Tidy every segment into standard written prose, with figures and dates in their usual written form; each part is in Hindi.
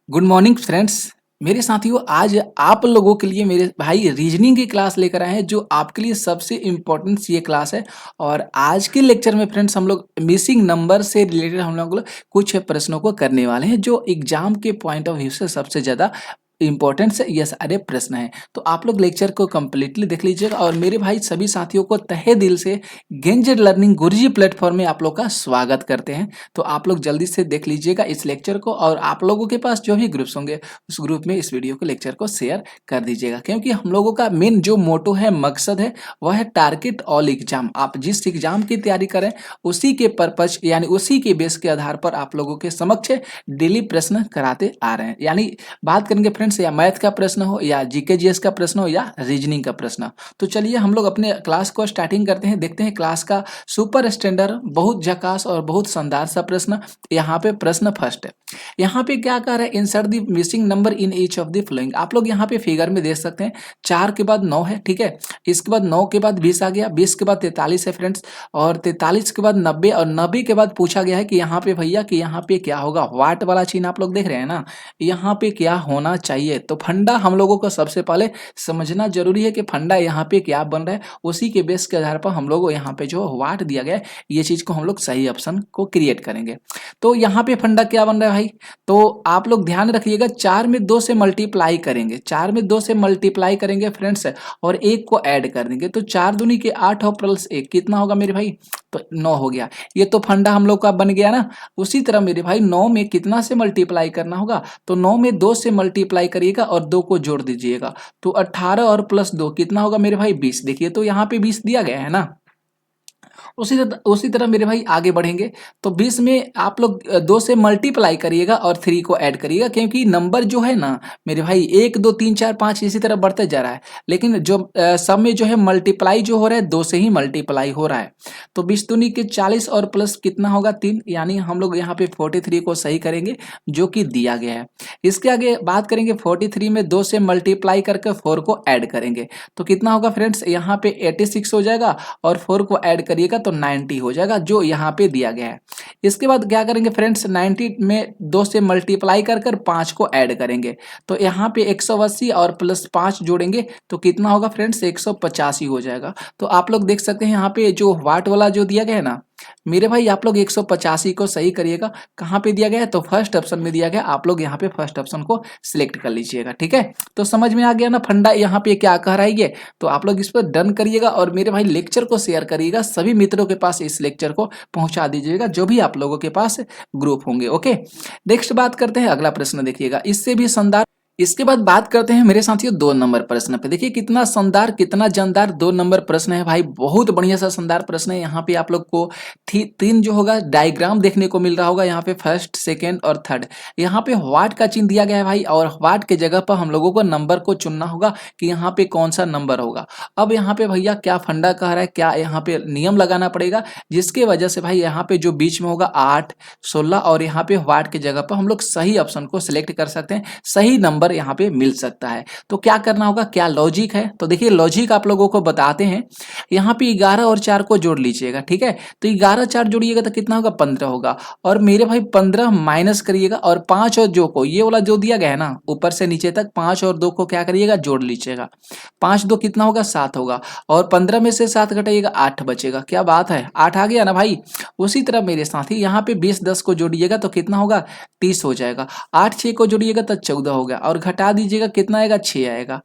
Good morning friends. मेरे साथियों, आज आप लोगों के लिए मेरे भाई रीजनिंग की क्लास लेकर आए हैं जो आपके लिए सबसे इम्पोर्टेंट ये क्लास है। और आज के लेक्चर में फ्रेंड्स हम लोग मिसिंग नंबर से रिलेटेड हम लोग कुछ प्रश्नों को करने वाले हैं जो एग्जाम के पॉइंट ऑफ व्यू से सबसे ज़्यादा इंपॉर्टेंट से ये सारे प्रश्न हैं। तो आप लोग लेक्चर को कम्प्लीटली देख लीजिएगा और मेरे भाई सभी साथियों को तहे दिल से गेंजेड लर्निंग गुरुजी प्लेटफॉर्म में आप लोग का स्वागत करते हैं। तो आप लोग जल्दी से देख लीजिएगा इस लेक्चर को और आप लोगों के पास जो भी ग्रुप्स होंगे उस ग्रुप में इस वीडियो को लेक्चर को शेयर कर दीजिएगा, क्योंकि हम लोगों का मेन जो मोटो है, मकसद है, वह है टारगेट ऑल एग्जाम। आप जिस एग्जाम की तैयारी करें उसी के पर्पज यानी उसी के बेस के आधार पर आप लोगों के समक्ष डेली प्रश्न कराते आ रहे हैं। यानी बात करेंगे फ्रेंड्स, या मैथ का प्रश्न हो या जीके जीएस का प्रश्न हो या रीजनिंग का प्रश्न। तो चलिए हम लोग अपने क्लास को स्टार्टिंग करते हैं। देखते हैं क्लास का सुपर स्टैंडर्ड बहुत झकास और बहुत शानदार सा प्रश्न। यहाँ पे प्रश्न फर्स्ट है। यहाँ पे क्या कह रहा है, insert the missing number in each of the following. आप लोग यहाँ पे फिगर में देख सकते हैं 4 के बाद 9 है, ठीक है। इसके बाद 9 के बाद 20 आ गया, 20 के बाद 43 है फ्रेंड्स, और 43 के बाद 90, और 90 के बाद पूछा गया है कि यहाँ पे भैया कि यहाँ पे क्या होगा। वाट वाला चिन्ह आप लोग देख रहे हैं ना, यहाँ पे क्या होना चाहिए। तो फंडा हम लोगों को सबसे पहले समझना जरूरी है कि फंडा यहाँ पे क्या बन रहा है। उसी के बेस के आधार पर हम लोग यहाँ पे जो वाट दिया गया है ये चीज को हम लोग सही ऑप्शन को क्रिएट करेंगे। तो यहाँ पे फंडा क्या बन रहा है भाई, तो आप लोग ध्यान रखिएगा 4 में 2 से मल्टीप्लाई करेंगे, 4 में 2 से मल्टीप्लाई करेंगे फ्रेंड्स, और 1 को ऐड कर देंगे। तो 4 दूनी के 8 और प्लस 1 कितना होगा मेरे भाई, तो 9 हो गया। ये तो फंडा हम लोग का बन गया ना। उसी तरह मेरे भाई 9 में कितना से मल्टीप्लाई करना होगा, तो 9 में 2 से मल्टीप्लाई करिएगा और 2 को जोड़ दीजिएगा। तो 18 और प्लस 2 कितना होगा मेरे भाई, 20। देखिए तो यहाँ पे 20 दिया गया है ना। उसी तरह मेरे भाई आगे बढ़ेंगे। तो 20 में आप लोग 2 से मल्टीप्लाई करिएगा और 3 को ऐड करिएगा, क्योंकि नंबर जो है ना मेरे भाई 1 2 3 4 5 इसी तरह बढ़ते जा रहा है, लेकिन जो सब में जो है मल्टीप्लाई जो हो रहा है 2 से ही मल्टीप्लाई हो रहा है। तो 20 दूनी के 40 और प्लस कितना होगा 3, यानी हम लोग यहाँ पे 43 को सही करेंगे जो कि दिया गया है। इसके आगे बात करेंगे 43 में 2 से मल्टीप्लाई करके 4 को ऐड करेंगे। तो कितना होगा फ्रेंड्स, यहाँ पे 86 हो जाएगा और 4 को ऐड करिएगा तो 90 हो जाएगा जो यहाँ पे दिया गया है। इसके बाद क्या करेंगे फ्रेंड्स, 90 में 2 से मल्टीप्लाई कर कर 5 को ऐड करेंगे। तो यहाँ पे 180 और प्लस 5 जोड़ेंगे तो कितना होगा फ्रेंड्स, 185 हो जाएगा। तो आप लोग देख सकते हैं यहाँ पे जो वाट वाला जो दिया गया है ना मेरे भाई, आप लोग 185 को सही करिएगा। कहाँ पे दिया गया है, तो फर्स्ट ऑप्शन में दिया गया। आप लोग यहाँ पे फर्स्ट ऑप्शन को सिलेक्ट कर लीजिएगा, ठीक है। तो समझ में आ गया ना फंडा यहाँ पे क्या कह रहा है ये। तो आप लोग इस पर डन करिएगा और मेरे भाई लेक्चर को शेयर करिएगा, सभी मित्रों के पास इस लेक्चर को पहुंचा दीजिएगा जो भी आप लोगों के पास ग्रुप होंगे। ओके, नेक्स्ट बात करते हैं, अगला प्रश्न देखिएगा, इससे भी शानदार। इसके बाद बात करते हैं मेरे साथियों 2 नंबर प्रश्न पे। देखिए कितना शानदार कितना जानदार 2 नंबर प्रश्न है भाई, बहुत बढ़िया सा शानदार प्रश्न है। यहाँ पे आप लोग को 3 जो होगा डायग्राम देखने को मिल रहा होगा, यहाँ पे फर्स्ट सेकेंड और थर्ड। यहाँ पे व्हाट का चिन्ह दिया गया है भाई, और व्हाट के जगह पर हम लोगों को नंबर को चुनना होगा कि यहाँ पे कौन सा नंबर होगा। अब यहाँ पे भैया क्या फंडा कह रहा है, क्या यहाँ पे नियम लगाना पड़ेगा, जिसके वजह से भाई यहाँ पे जो बीच में होगा 8 16 और यहाँ पे व्हाट के जगह पर हम लोग सही ऑप्शन को सिलेक्ट कर सकते हैं, सही नंबर यहाँ पे मिल सकता है। तो क्या करना होगा, क्या लॉजिक है, तो देखिए लॉजिक आप लोगों को बताते हैं। यहाँ पे 11 और 4 को जोड़ लीजिएगा, ठीक है। तो 11 4 जोड़िएगा तो कितना होगा, 15 होगा। और मेरे भाई 15 माइनस करिएगा और 5 और 2 को, ये वाला जो दिया गया है ना ऊपर से नीचे तक, 5 और 2 को क्या करिएगा, जोड़ लीजिएगा। 5 2 कितना होगा, 7 होगा। और 15 में से 7 घटाइएगा, 8 बचेगा। क्या बात है, 8 आ गया ना भाई। उसी तरह मेरे साथी यहाँ पे 20 10 को जोड़िएगा तो कितना होगा, 30 हो जाएगा। 8 6 को जोड़िएगा तो 14 होगा, और घटा दीजिएगा कितना आएगा, 6 आएगा।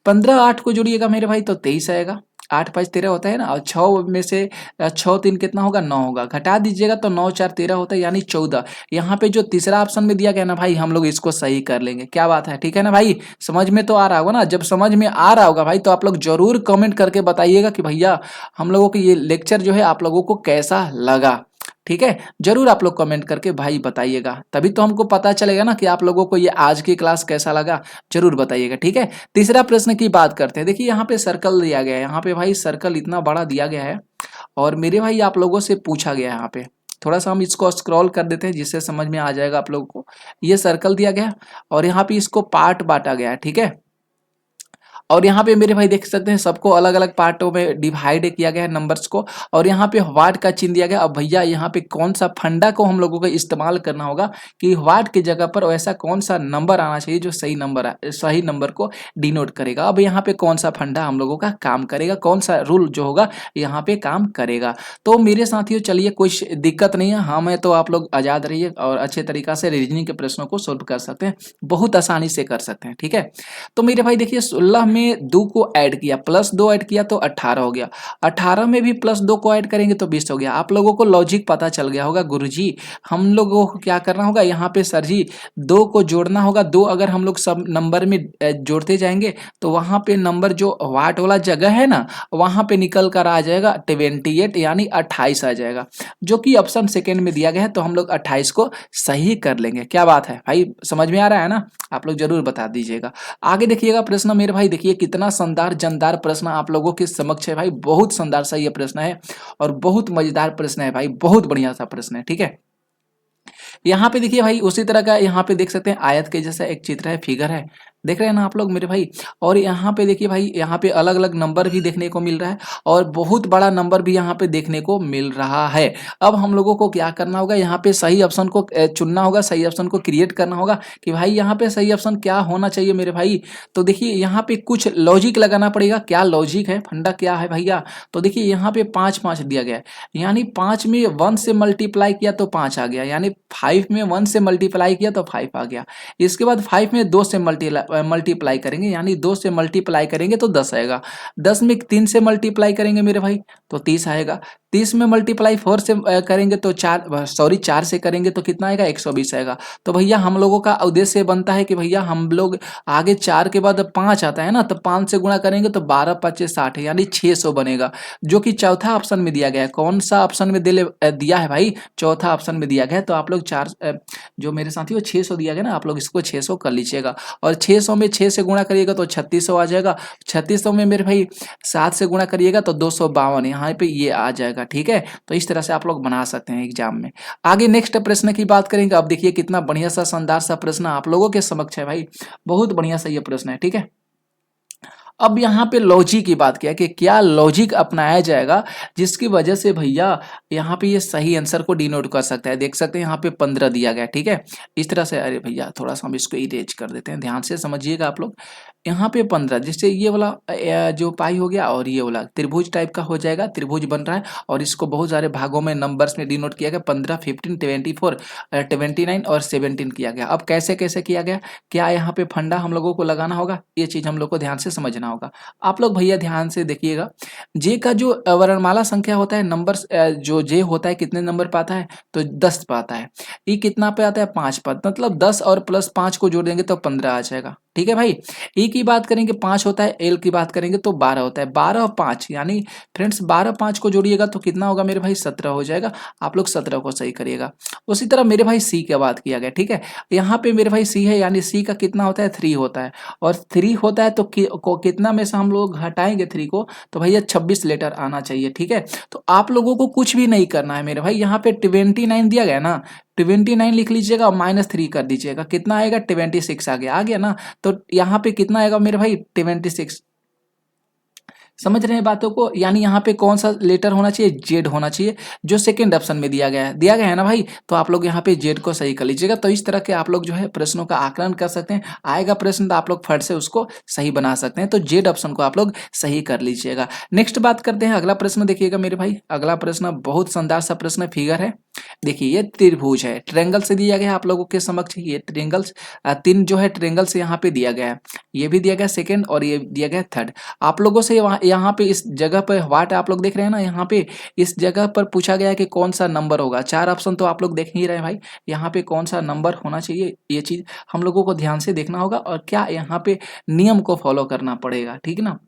15 8 को जोड़िएगा मेरे भाई तो 23 आएगा। 8 5 13 होता है ना, और 6 में से 6 3 कितना होगा, 9 होगा। घटा दीजिएगा तो 9 4 13 होता है, यानी 14। यहाँ पे जो तीसरा ऑप्शन में दिया गया ना भाई, हम लोग इसको सही कर लेंगे। क्या बात है, ठीक है ना भाई। समझ में तो आ रहा होगा ना, जब समझ में आ रहा होगा भाई तो आप लोग जरूर कमेंट करके बताइएगा कि भैया हम लोगों को ये लेक्चर जो है आप लोगों को कैसा लगा। ठीक है, जरूर आप लोग कमेंट करके भाई बताइएगा, तभी तो हमको पता चलेगा ना कि आप लोगों को ये आज की क्लास कैसा लगा। जरूर बताइएगा, ठीक है। तीसरा प्रश्न की बात करते हैं। देखिए यहाँ पे सर्कल दिया गया है, यहाँ पे भाई सर्कल इतना बड़ा दिया गया है, और मेरे भाई आप लोगों से पूछा गया है यहाँ पे। थोड़ा सा हम इसको स्क्रॉल कर देते हैं जिससे समझ में आ जाएगा आप लोगों को। ये सर्कल दिया गया और यहाँ पे इसको पार्ट बांटा गया है, ठीक है। और यहाँ पे मेरे भाई देख सकते हैं सबको अलग अलग पार्टों में डिवाइड किया गया है नंबर्स को, और यहाँ पे व्हाट का चिन्ह दिया गया। अब भैया यहाँ पे कौन सा फंडा को हम लोगों को इस्तेमाल करना होगा कि व्हाट की जगह पर ऐसा कौन सा नंबर आना चाहिए जो सही नंबर को डिनोट करेगा। अब यहाँ पे कौन सा फंडा हम लोगों का काम करेगा, कौन सा रूल जो होगा यहाँ पे काम करेगा। तो मेरे साथियों चलिए कुछ दिक्कत नहीं है, हमें तो आप लोग आजाद रहिए और अच्छे तरीका से रीजनिंग के प्रश्नों को सोल्व कर सकते हैं, बहुत आसानी से कर सकते हैं। ठीक है, तो मेरे भाई देखिए 16 में 2 को ऐड किया, प्लस 2 ऐड किया तो 18 हो गया, 18 में भी प्लस 2 को ऐड करेंगे तो 20 हो गया। आप लोगों को लॉजिक पता चल गया होगा, गुरुजी हम लोगों को क्या करना होगा, यहाँ पे सर जी 2 को जोड़ना होगा। 2 अगर हम लोग सब नंबर में जोड़ते जाएंगे तो वहां पे नंबर जो वाट वाला जगह है ना, वहां पे निकल कर आ जाएगा 28 यानी 28 आ जाएगा, जो कि ऑप्शन सेकेंड में दिया गया है। तो हम लोग 28 को सही कर लेंगे। क्या बात है भाई, समझ में आ रहा है ना? आप लोग जरूर बता दीजिएगा। आगे देखिएगा प्रश्न मेरे भाई, देखिए कितना शानदार जानदार प्रश्न आप लोगों के समक्ष है भाई, बहुत शानदार सा ये प्रश्न है और बहुत मजेदार प्रश्न है भाई, बहुत बढ़िया सा प्रश्न है। ठीक है, यहाँ पे देखिए भाई उसी तरह का यहाँ पे देख सकते हैं आयत के जैसा एक चित्र है, फिगर है, देख रहे हैं ना आप लोग मेरे भाई। और यहाँ पे देखिए भाई, यहाँ पे अलग अलग नंबर भी देखने को मिल रहा है और बहुत बड़ा नंबर भी यहाँ पे देखने को मिल रहा है। अब हम लोगों को क्या करना होगा, यहाँ पे सही ऑप्शन को चुनना होगा, सही ऑप्शन को क्रिएट करना होगा कि भाई यहाँ पे सही ऑप्शन क्या होना चाहिए मेरे भाई। तो देखिए यहाँ पे कुछ लॉजिक लगाना पड़ेगा, क्या लॉजिक है, फंडा क्या है भैया। तो देखिए यहाँ पे 5 5 दिया गया है, यानी 5 में 1 से मल्टीप्लाई किया तो 5 आ गया, यानी 5 में 1 से मल्टीप्लाई किया तो 5 आ गया। इसके बाद 5 में 2 से मल्टीप्लाई करेंगे, यानी 2 से मल्टीप्लाई करेंगे तो 10 आएगा। 10 में 3 से मल्टीप्लाई करेंगे मेरे भाई तो 30 आएगा। 30 में मल्टीप्लाई 4 से करेंगे तो 4 से करेंगे तो कितना आएगा, 120 आएगा। तो भैया हम लोगों का उद्देश्य बनता है कि भैया हम लोग आगे 4 के बाद 5 आता है ना, तो 5 से गुणा करेंगे तो 12 5 60 यानी 600 बनेगा, जो कि चौथा ऑप्शन में दिया गया है। कौन सा ऑप्शन में दिया है भाई, चौथा ऑप्शन में दिया गया है। तो आप लोग जो मेरे साथी वो 600 दिया गया ना, आप लोग इसको 600 कर लीजिएगा और 600 में 6 से गुणा करिएगा तो 3600 आ जाएगा। 3600 में मेरे भाई 7 से गुणा करिएगा तो 252 यहाँ पे ये आ जाएगा। ठीक है, तो इस तरह से आप लोग बना सकते हैं एग्जाम में। आगे नेक्स्ट प्रश्न की बात करेंगे। अब देखिए कितना बढ़िया सा शानदार सा प्रश्न आप लोगों के समक्ष है भाई, बहुत बढ़िया सा ये प्रश्न है। ठीक है, अब यहाँ पे लॉजिक की बात किया कि क्या लॉजिक अपनाया जाएगा जिसकी वजह से भैया यहाँ पे ये सही आंसर को डिनोट कर सकता है। देख सकते हैं यहाँ पे 15 दिया गया है। ठीक है, इस तरह से, अरे भैया थोड़ा सा हम इसको इरेज कर देते हैं, ध्यान से समझिएगा आप लोग। यहाँ पे 15 जिससे ये वाला जो पाई हो गया और ये वाला त्रिभुज टाइप का हो जाएगा, त्रिभुज बन रहा है और इसको बहुत सारे भागों में नंबर्स में डिनोट किया गया, 15 15 24 29 और 17 किया गया। अब कैसे कैसे किया गया, क्या यहाँ पे फंडा हम लोगों को लगाना होगा, ये चीज हम लोग को ध्यान से समझना होगा। आप लोग भैया ध्यान से देखिएगा, जे का जो वर्णमाला संख्या होता है, नंबर जो जे होता है कितने नंबर पाता है, तो 10 पाता है। ई कितना पे आता है, 5 पाता, मतलब 10 और प्लस 5 को जोड़ देंगे तो 15 आ जाएगा। ठीक है भाई, ई की बात करेंगे 5 होता है, एल की बात करेंगे तो 12 होता है। 12 और 5 यानी फ्रेंड्स 12 5 को जोड़िएगा तो कितना होगा मेरे भाई, 17 हो जाएगा। आप लोग 17 को सही करिएगा। उसी तरह मेरे भाई सी की बात किया गया। ठीक है, यहाँ पे मेरे भाई सी है, यानी सी का कितना होता है, 3 होता है और 3 होता है तो कितना में से हम लोग घटाएंगे 3 को, तो भैया 26 लेटर आना चाहिए। ठीक है, तो आप लोगों को कुछ भी नहीं करना है मेरे भाई, यहाँ पे 29 दिया गया ना, 29 लिख लीजिएगा और -3 कर दीजिएगा, कितना आएगा, 26 आ गया ना। तो यहाँ पे कितना आएगा मेरे भाई, 26। समझ रहे हैं बातों को, यानी यहाँ पे कौन सा लेटर होना चाहिए, जेड होना चाहिए, जो सेकंड ऑप्शन में दिया गया है ना भाई। तो आप लोग यहाँ पे जेड को सही कर लीजिएगा। तो इस तरह के आप लोग जो है प्रश्नों का आकलन कर सकते हैं, आएगा प्रश्न तो आप लोग फट से उसको सही बना सकते हैं। तो जेड ऑप्शन को आप लोग सही कर लीजिएगा। नेक्स्ट बात करते हैं, अगला प्रश्न देखिएगा मेरे भाई। अगला प्रश्न बहुत शानदार सा प्रश्न, फिगर है, देखिए ये त्रिभुज है, ट्रेंगल से दिया गया है आप लोगों के समक्ष। ये ट्रेंगल्स 3 जो है ट्रेंगल से यहाँ पे दिया गया है, ये भी दिया गया सेकेंड और ये दिया गया थर्ड। आप लोगों से यहाँ पे इस जगह पे व्हाट आप लोग देख रहे हैं ना, यहाँ पे इस जगह पर पूछा गया है कि कौन सा नंबर होगा। 4 ऑप्शन तो आप लोग देख ही रहे हैं भाई, यहाँ पे कौन सा नंबर होना चाहिए, ये चीज हम लोगों को ध्यान से देखना होगा और क्या यहाँ पे नियम को फॉलो करना पड़ेगा। ठीक ना,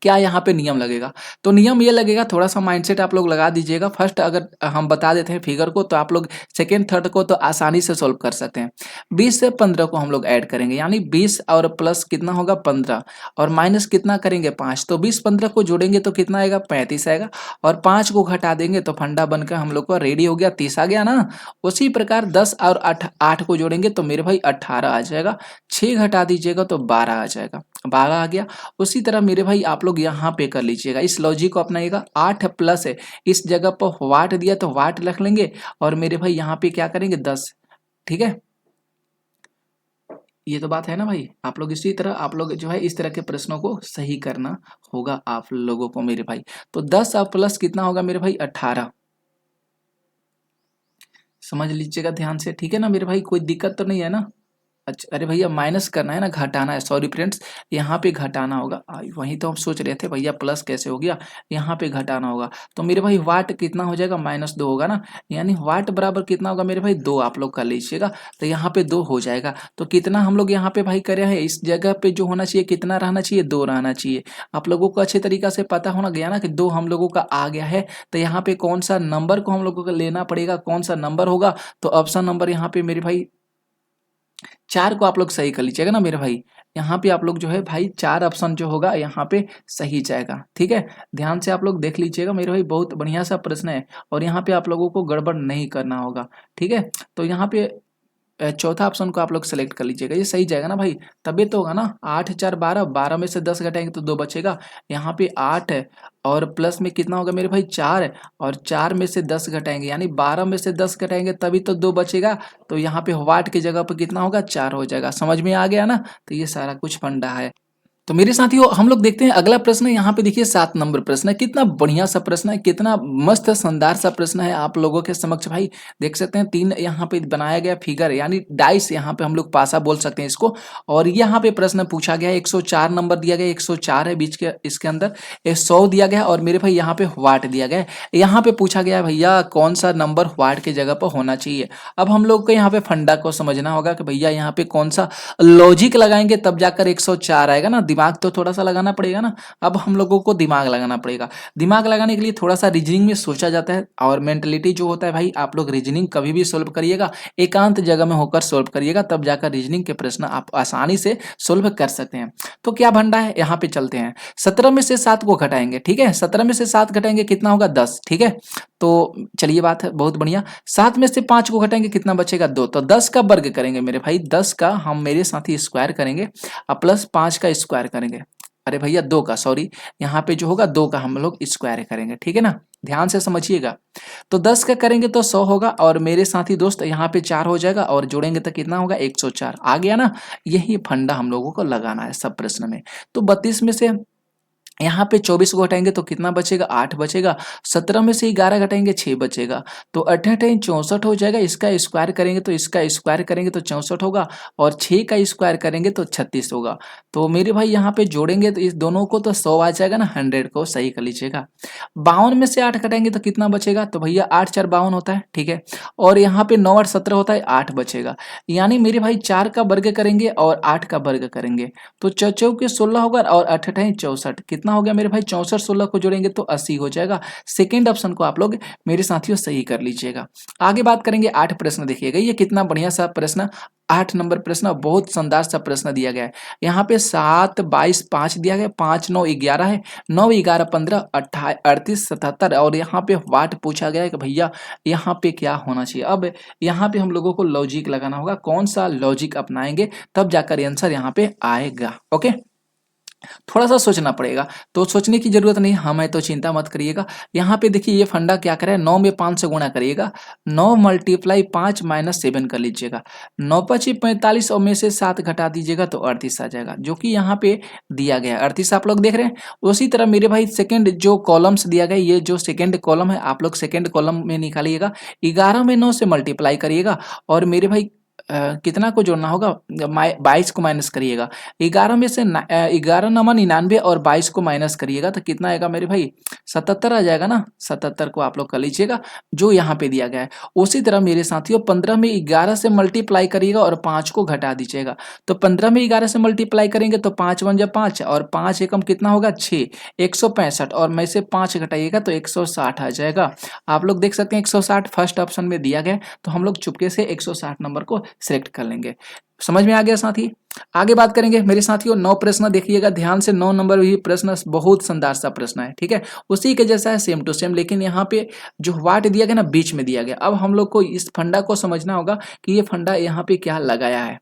क्या यहाँ पे नियम लगेगा, तो नियम ये लगेगा, थोड़ा सा माइंडसेट आप लोग लगा दीजिएगा। फर्स्ट अगर हम बता देते हैं फिगर को, तो आप लोग सेकेंड थर्ड को तो आसानी से सोल्व कर सकते हैं। 20 से 15 को हम लोग ऐड करेंगे, यानी 20 और प्लस कितना होगा 15 और माइनस कितना करेंगे 5, तो 20 15 को जोड़ेंगे तो कितना आएगा 35 आएगा और 5 को घटा देंगे तो फंडा बनकर हम लोग को रेडी हो गया, 30 आ गया ना। उसी प्रकार 10 और 8 को जोड़ेंगे तो मेरे भाई 18 आ जाएगा, 6 घटा दीजिएगा तो 12 आ जाएगा। 12 आ गया। उसी तरह मेरे भाई आप लोग यहाँ पे कर लीजिएगा, इस लॉजिक को अपनाइएगा। 8 प्लस है, इस जगह पर वाट दिया तो वाट रख लेंगे, और मेरे भाई यहाँ पे क्या करेंगे 10। ठीक है, ये तो बात है ना भाई। आप लोग इसी तरह आप लोग जो है इस तरह के प्रश्नों को सही करना होगा आप लोगों को मेरे भाई। तो 10 और प्लस कितना होगा मेरे भाई 18, समझ लीजिएगा ध्यान से। ठीक है ना मेरे भाई, कोई दिक्कत तो नहीं है ना। अच्छा, अरे भैया माइनस करना है ना, घटाना है, सॉरी फ्रेंड्स, यहाँ पे घटाना होगा। वहीं तो हम सोच रहे थे भैया प्लस कैसे हो गया, यहाँ पे घटाना होगा। तो मेरे भाई वाट कितना हो जाएगा, -2 होगा ना, यानी वाट बराबर कितना होगा मेरे भाई 2, आप लोग कर लीजिएगा। तो यहाँ पे 2 हो जाएगा। तो कितना हम लोग यहाँ पे भाई करे हैं, इस जगह पे जो होना चाहिए कितना रहना चाहिए, 2 रहना चाहिए। आप लोगों को अच्छे तरीका से पता होना गया ना कि 2 हम लोगों का आ गया है। तो यहाँ पे कौन सा नंबर को हम लोगों को लेना पड़ेगा, कौन सा नंबर होगा, तो ऑप्शन नंबर यहाँ पे मेरे भाई 4 को आप लोग सही कर लीजिएगा ना मेरे भाई। यहाँ पे आप लोग जो है भाई 4 ऑप्शन जो होगा यहाँ पे सही जाएगा। ठीक है, ध्यान से आप लोग देख लीजिएगा मेरे भाई, बहुत बढ़िया सा प्रश्न है, और यहाँ पे आप लोगों को गड़बड़ नहीं करना होगा। ठीक है, तो यहाँ पे चौथा ऑप्शन को आप लोग सेलेक्ट कर लीजिएगा, ये सही जाएगा ना भाई। तभी तो होगा ना, 8 4 12, 12 में से 10 घटाएंगे तो 2 बचेगा। यहाँ पे 8 है, और प्लस में कितना होगा मेरे भाई 4 है, और 4 में से 10 घटाएंगे यानी 12 में से 10 घटाएंगे तभी तो 2 बचेगा। तो यहाँ पे वाट की जगह पर कितना होगा 4 हो जाएगा। समझ में आ गया ना, तो ये सारा कुछ फंडा है। तो मेरे साथियों हम लोग देखते हैं अगला प्रश्न है। यहाँ पे देखिए 7 नंबर प्रश्न है, कितना बढ़िया सा प्रश्न है, कितना मस्त शानदार सा प्रश्न है आप लोगों के समक्ष भाई। देख सकते हैं 3 यहाँ पे बनाया गया फिगर, यानी डाइस, यहाँ पे हम लोग पासा बोल सकते हैं इसको। और यहाँ पे प्रश्न पूछा गया है, 104 नंबर दिया गया, 104 है बीच के, इसके अंदर 100 दिया गया, और मेरे भाई यहाँ पे वाट दिया गया है। यहाँ पे पूछा गया है भैया कौन सा नंबर वाट की जगह पर होना चाहिए। अब हम लोग को यहाँ पे फंडा को समझना होगा कि भैया यहाँ पे कौन सा लॉजिक लगाएंगे तब जाकर 104 आएगा ना, दिमाग तो थोड़ा सा लगाना पड़ेगा ना। अब हम लोगों को दिमाग लगाना पड़ेगा। दिमाग लगाने के लिए थोड़ा सा रीजनिंग में सोचा जाता है, और मेंटलिटी जो होता है भाई, आप लोग रीजनिंग कभी भी सोल्व करिएगा, एकांत जगह में होकर सोल्व करिएगा, तब जाकर रीजनिंग के प्रश्न आप आसानी से सोल्व कर सकते हैं। तो क्या भंडा है, यहाँ पे चलते हैं। 17 में से 7 को घटाएंगे, ठीक है, 17 में से 7 घटाएंगे कितना होगा 10। ठीक है, तो चलिए बात है बहुत बढ़िया। 7 में से 5 को घटाएंगे कितना बचेगा 2। तो 10 का वर्ग करेंगे मेरे भाई, 10 का हम मेरे साथी स्क्वायर करेंगे, और प्लस 5 का स्क्वायर करेंगे। अरे भैया 2 का, सॉरी, यहाँ पे जो होगा 2 का हम लोग स्क्वायर करेंगे। ठीक है ना, ध्यान से समझिएगा। तो 10 का करेंगे तो 100 होगा, और मेरे साथी दोस्त यहाँ पे 4 हो जाएगा, और जोड़ेंगे तो कितना होगा 104 आ गया ना। यही फंडा हम लोगों को लगाना है सब प्रश्न में। तो 32 में से यहाँ पे 24 को घटाएंगे तो कितना बचेगा 8 बचेगा। 17 में से 11 घटाएंगे 6 बचेगा। तो 8 64 हो जाएगा। इसका स्क्वायर करेंगे तो इसका स्क्वायर करेंगे तो 64 होगा, और 6 का स्क्वायर करेंगे तो 36 होगा। तो मेरे भाई यहाँ पे जोड़ेंगे तो इस दोनों को तो 100 आ जाएगा ना, 100 को सही कर लीजिएगा। 52 में से 8 घटाएंगे तो कितना बचेगा, तो भैया 8 4 52 होता है। ठीक है, और यहाँ पे 9 8 17 होता है, 8 बचेगा। यानी मेरे भाई 4 का वर्ग करेंगे और 8 का वर्ग करेंगे तो चौके 16 होगा, और 8 64 कितना हो गया मेरे भाई 64, 16 को जोड़ेंगे तो 80 हो जाएगा। सेकेंड ऑप्शन को आप लोग मेरे साथियों सही कर लीजिएगा। आगे बात करेंगे 8 प्रश्न, देखिएगा ये कितना बढ़िया सा प्रश्न, 8 नंबर प्रश्न, बहुत शानदार सा प्रश्न दिया गया है। यहाँ पे 7 22 5 दिया गया, 5 9 11 है, 9 11 15 28 38 77, और यहाँ पे वाट पूछा गया है कि भैया यहाँ पे क्या होना चाहिए। अब यहाँ पे हम लोगों को लॉजिक लगाना होगा, कौन सा लॉजिक अपनाएंगे तब जाकर आंसर यहाँ पे आएगा। ओके, थोड़ा सा सोचना पड़ेगा, तो सोचने की जरूरत नहीं, हमें तो चिंता मत करिएगा। यहाँ पे देखिए ये फंडा क्या करे, 9 में 5 से गुणा करिएगा, 9 × 5 - 7 कर लीजिएगा, 9 5 45, और में से 7 घटा दीजिएगा तो 38 आ जाएगा, जो कि यहाँ पे दिया गया 38 आप लोग देख रहे हैं। उसी तरह मेरे भाई सेकेंड जो कॉलम्स दिया गया, ये जो सेकेंड कॉलम है आप लोग सेकेंड कॉलम में निकालिएगा, 11 में 9 से मल्टीप्लाई करिएगा, और मेरे भाई कितना को जोड़ना होगा 22 को माइनस करिएगा, 11 में से 11 9 99, और 22 को माइनस करिएगा तो कितना आएगा मेरे भाई 77 आ जाएगा ना। 77 को आप लोग कर लीजिएगा जो यहाँ पे दिया गया है। उसी तरह मेरे साथियों 15 में 11 से मल्टीप्लाई करिएगा और 5 को घटा दीजिएगा, तो 15 में 11 से मल्टीप्लाई करेंगे तो 5 1 जा 5, और 5 एकम कितना होगा 6, 165, और में से 5 घटाइएगा तो 160 आ जाएगा। आप लोग देख सकते हैं 160 फर्स्ट ऑप्शन में दिया गया, तो हम लोग चुपके से 160 नंबर को सिलेक्ट कर लेंगे। समझ में आ गया साथी। आगे बात करेंगे मेरे साथियों 9 प्रश्न देखिएगा ध्यान से, 9 नंबर भी प्रश्न बहुत शानदार सा प्रश्न है। ठीक है, उसी के जैसा है सेम टू सेम, लेकिन यहाँ पे जो वाट दिया गया ना बीच में दिया गया। अब हम लोग को इस फंडा को समझना होगा कि ये फंडा यहाँ पे क्या लगाया है।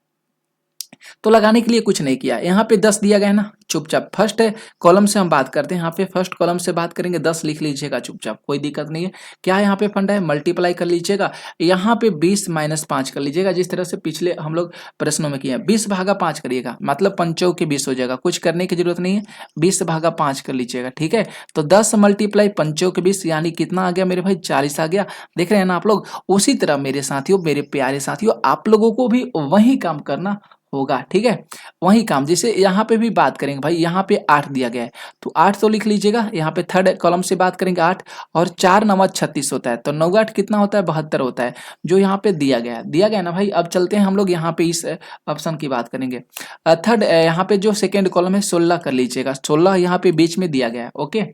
तो लगाने के लिए कुछ नहीं किया, यहाँ पे 10 दिया गया है ना, चुपचाप फर्स्ट कॉलम से हम बात करते हैं। यहाँ पे फर्स्ट कॉलम से बात करेंगे, 10 लिख लीजिएगा चुपचाप, कोई दिक्कत नहीं है। क्या यहाँ पे फंडा है, मल्टीप्लाई कर लीजिएगा। यहाँ पे 20 - 5 कर लीजिएगा, जिस तरह से पिछले हम लोग प्रश्नों में किए। 20/5 करिएगा, मतलब 5 के 20 हो जाएगा, कुछ करने की जरूरत नहीं है, 20/5 कर लीजिएगा, ठीक है। तो 10 × 5 के 20 यानी कितना आ गया मेरे भाई, 40 आ गया। देख रहे हैं ना आप लोग। उसी तरह मेरे साथियों, मेरे प्यारे साथियों, आप लोगों को भी वही काम करना होगा, ठीक है। वही काम, जैसे यहाँ पे भी बात करेंगे भाई, यहाँ पे 8 दिया गया है तो 8 तो लिख लीजिएगा। यहाँ पे थर्ड कॉलम से बात करेंगे 8, और 4 × 9 = 36 होता है, तो 9 × 8 कितना होता है, 72 होता है, जो यहाँ पे दिया गया है। दिया गया ना भाई। अब चलते हैं हम लोग यहाँ पे इस ऑप्शन की बात करेंगे। थर्ड यहाँ पे जो सेकेंड कॉलम है 16 कर लीजिएगा, 16 यहाँ पे बीच में दिया गया है, ओके।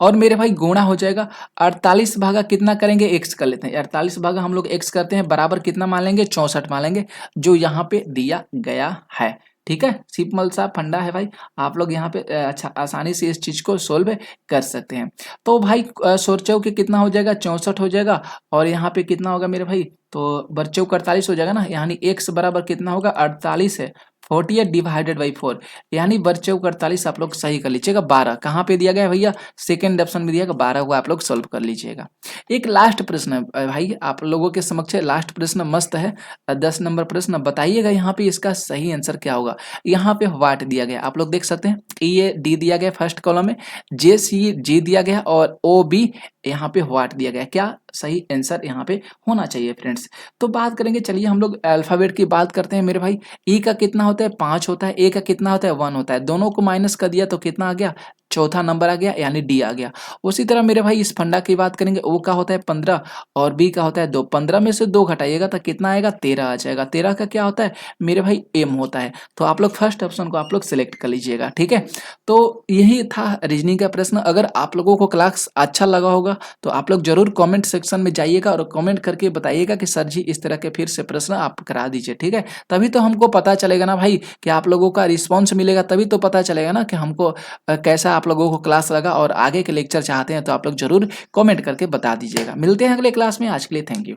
और मेरे भाई गुणा हो जाएगा, 48 भागा कितना करेंगे, x कर लेते हैं। 48 भागा हम लोग x करते हैं, बराबर कितना मान लेंगे, 64 मान लेंगे, जो यहाँ पे दिया गया है, ठीक है। सिंपल सा फंडा है भाई, आप लोग यहाँ पे अच्छा आसानी से इस चीज को सोल्व कर सकते हैं। तो भाई सोचो कि कितना हो जाएगा, 64 हो जाएगा, और यहाँ पे कितना होगा मेरे भाई, तो बच्चों 48 हो जाएगा ना, यानी x बराबर कितना होगा, 48 है, 48 / 4, यानी बच्चों 48 आप लोग सही कर लीजिएगा। 12 कहाँ पे दिया गया भैया, सेकंड ऑप्शन में दिया गया, 12 को आप लोग सोल्व कर लीजिएगा। एक लास्ट प्रश्न है भाई आप लोगों के समक्ष, लास्ट प्रश्न मस्त है, 10 नंबर प्रश्न। बताइएगा यहाँ पे इसका सही आंसर क्या होगा। यहाँ पे वाट दिया गया, आप लोग देख सकते हैं, ये डी दिया गया फर्स्ट कॉलम में, जे सी जी दिया गया, और ओ बी यहाँ पे वाट दिया गया। क्या सही आंसर यहाँ पे होना चाहिए फ्रेंड्स। तो बात करेंगे, चलिए हम लोग अल्फाबेट की बात करते हैं मेरे भाई। ई का कितना होता है, 5 होता है, ए का कितना होता है, 1 होता है, दोनों को माइनस कर दिया तो कितना आ गया, चौथा नंबर आ गया, यानी डी आ गया। उसी तरह मेरे भाई इस फंडा की बात करेंगे, ओ का होता है 15 और बी का होता है 2, 15 में से 2 घटाइएगा तो कितना आएगा, 13 आ जाएगा। 13 का क्या होता है मेरे भाई, एम होता है। तो आप लोग फर्स्ट ऑप्शन को आप लोग सिलेक्ट कर लीजिएगा, ठीक है। तो यही था रीजनिंग का प्रश्न। अगर आप लोगों को क्लास अच्छा लगा होगा तो आप लोग जरूर कमेंट सेक्शन में जाइएगा और कमेंट करके बताइएगा कि सर जी इस तरह के फिर से प्रश्न आप करा दीजिए, ठीक है। तभी तो हमको पता चलेगा ना भाई कि आप लोगों का रिस्पॉन्स मिलेगा, तभी तो पता चलेगा ना कि हमको कैसा आप लोगों को क्लास लगा, और आगे के लेक्चर चाहते हैं तो आप लोग जरूर कमेंट करके बता दीजिएगा। मिलते हैं अगले क्लास में, आज के लिए थैंक यू।